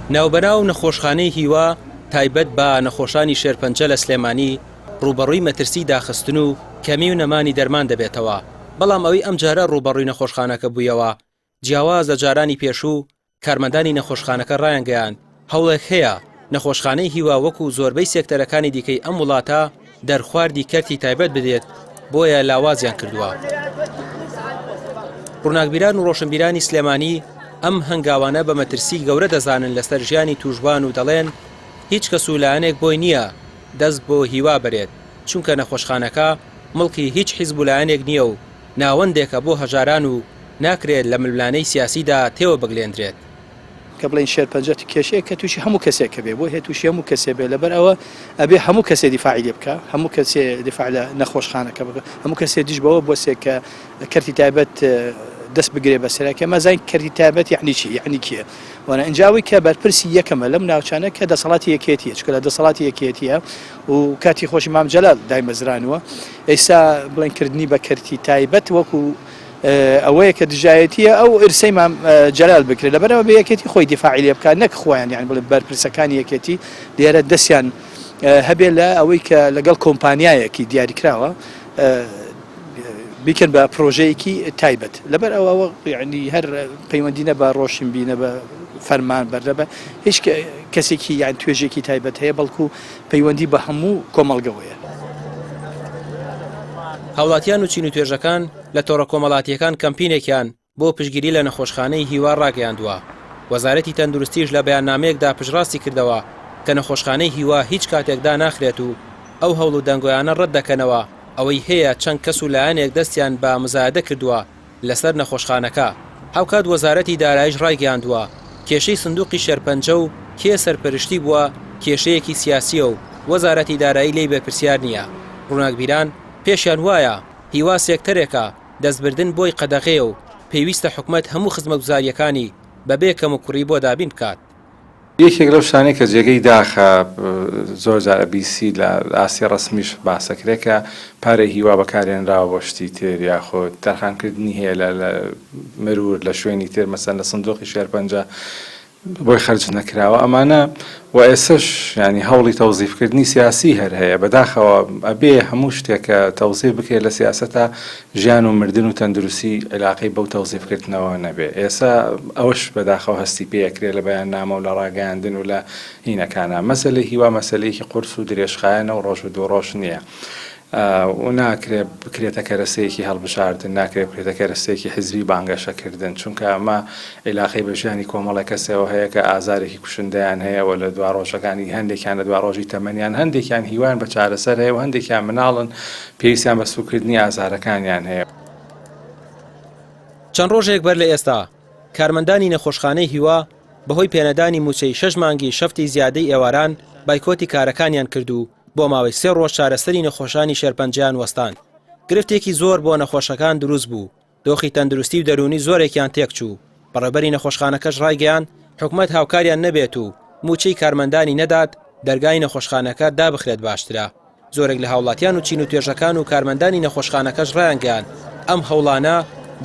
ناوبەناو نەخۆشخانەی هیوا تایبەت بە نەخۆشانی شێرپەنجە لە سلێمانی ڕوبەڕووی مەترسی داخستن و کەمی و نەمانی دەرمان دەبێتەوە. بەڵام ئەوەی ئەم جارە ڕوبەڕووی نەخۆشخانەکە بوویەوە جیاوازە جارانی پێشوو کارمەندانی نەخۆشخانەکە ڕایانگەیاند هەوڵێک هەیە نەخۆشخانەی هیوا وەکو زۆربەی سێکتەرەکانی دیکەی ئەم وڵاتە دەرخواردی کەرتی تایبەت بدێت بۆیە لاوازیان کردووە. ڕووناکبیران و ڕۆشنبیرانی سلێمانی ئەم هەنگاوانە بە مەترسی گەورە دەزانن لەسەر ژیانی تووشبان و دەڵێن هیچ کەس و لایەنێک بۆی نییە دەست بۆ هیوا بەرێت چونکە نەخۆشخانەکە مڵکی هیچ حیزب و لایەنێک نییە و ناوەندێکە بۆ هەژاران و ناکرێت لە ململانەی سیاسیدا تێوە بگلێندرێت. کە بڵین شێرپەنجەتی کێشەیە کە تووشی هەموو کەسێک بێ بۆ هەیە تووشی هەموو کەسێ بێ لەبەر ئەوە ئەبێ هەموو کەسێ دیفاعی لێ بکە هەموو کەسێ دیفاع لە نەخۆشخانەکە بکە هەموو کەسێ دیش بەوە بۆ سێ کە کەرتی تایبەت دەست بگرێ بەسەرەکە مەزای کەرتی تایبەت یعنی چی یعنی کیە وانە ئەنجاوی کە بەرپرسی یەکەمە لەم ناوچانە کە دەسەڵاتی یەکێتیە چکە لە دەسەڵاتی یەکێتیە و کاتی خۆشی مام جەلال دایمەزرانوە ئێستا بڵێنکردنی بە کەرتی تایبەت وەکو ئەوەیە کە دژایەتیە ئەو ئرسەی مام جەلال بکرێت لەبەرەوە بە یەکێتی خۆی دیفاعی لێ بکات نەک خۆیان یان بڵێ بەرپرسەکانی یەکێتی لێرە دەستیان هەبێ لە ئەوەی کە لەگەڵ کۆمپانیایەکی دیاریکراوە بیکەن بە پرۆژەیەکی تایبەت لەبەر ئەوە یعنی هەر پەیوەندینە بە ڕۆشنبینە بە فەرمان بەردەبە هیچ کەسێکی یان توێژێکی تایبەت هەیە بەڵکو پەیوەندی بە هەموو کۆمەڵگەوەیە. هاوڵاتیان و چین و توێژەکان لە تۆڕە کۆمەڵاتیەکان کەمپینێکیان بۆ پشگیری لە نەخۆشخانەی هیوا ڕاگەیاندووە. وەزارەتی تەندروستیش لە بەیاننامەیەکدا پشڕاستی کردەوە کە نەخۆشخانەی هیوا هیچ کاتێکدا ناخرێت و ئەو هەوڵ و دەنگۆیانە ڕەت دەکەنەوە ئەوەی هەیە چەند کەس و لایەنێک دەستیان بە مزایدە کردووە لەسەر نەخۆشخانەکە. هاوکات وەزارەتی دارایش ڕایگەیاندووە کێشەی سندوقی شێرپەنجە و کێ سەرپەرشتی بووە کێشەیەکی سیاسیە و وەزارەتی دارایی لێی بەرپرسیار نییە. ڕووناکبیران پێشیان وایە هیوا سێکتەرێکە دەستبردن بۆی قەدەغێ و پێویستە حکومەت هەموو خزمەتگوزاریەکانی بەبێ کەم و کوڕی بۆ دابین بکات. یەکێک لەو شتانەی کە جێگەی داخە زۆر جارە بیسی لە ئاسی ڕسمیش باسەکرێکە پارەی هیوا بەکارێنراوە بۆ شتی تر یاخۆ تەرخانکردنی هەیە لە مرور لە شوێنی تر مەسەن لە سندوقی شێرپەنجە بۆی خەرج نەکراوە ئەمانە و ئێسش ینی هەوڵی تەوزیفکردنی سیاسی هەر هەیە بەداخەوە ئەبێ هەموو شتێکە تەوزیف بکرێت لە سیاسەتە ژیان و مردن و تەندروستی علاقەی بەو تەوزیفکردنەوە نەبێ. ئێستا ئەوش بەداخەوە هەستی پێیەکرێت لە بەیاننامە و لە ڕاگەیاندن و لە هینەکانە مەسەلەی هیوا مەسەلەیەکی قورس و درێژخایەنە و ڕۆژ و دووڕۆژ نییە و ناکرێت بکرێتە کەرەسەیەکی هەڵبژاردن ناکرێت بکرێتە کەرەسەیەکی حیزبی بانگەشەکردن چونکە ئەمە عیلاقەی بە ژیانی کۆمەڵە کەسەوە هەیە کە ئازارێکی کوشندەیان هەیەەوە لە دوا ڕۆژەکانی هەندێکیان لە دوا ڕۆژی تەمەنیان هەندێکیان هیوان بە چارەسەر هەیە و هەندێکیان مناڵن پێویستیان بە سوکردنی ئازارەکانیان هەیە. چەند ڕۆژێک بەر لە ئێستا کارمەندانی نەخۆشخانەی هیوا بەهۆی پێنەدانی موچەی 6 مانگی شەفتی زیادەی ئێواران بایکۆتی کارەکانیان کردو بۆ ماوەی 3 ڕۆژ چارەسەری نەخۆشانی شێرپەنجیان وەستان. گرفتێکی زۆر بۆ نەخۆشەکان دروست بوو دۆخی تەندروستی و دەرونی زۆرێکیان تێکچوو. بەڕێبەری نەخۆشخانەکەش ڕایگەیاند حکومەت هاوکاریان نەبێت و موچەی کارمەندانی نەدات دەرگای نەخۆشخانەکە دابخرێت باشترە. زۆرێک لە هاوڵاتیان و چین و توێژەکان و کارمەندانی نەخۆشخانەکەش ڕایانگەیاند ئەم هەوڵانە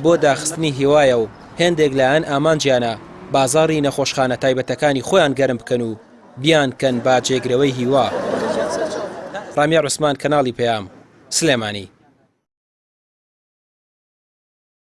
بۆ داخستنی هیوایە و هێندێک لایەن ئامانجیانە بازاڕی نەخۆشخانە تایبەتەکانی خۆیان گەرم بکەن و بیان کەن با جێگرەوەی هیوا. ڕامیا عوسمان کەناڵی پەیام سلێمانی.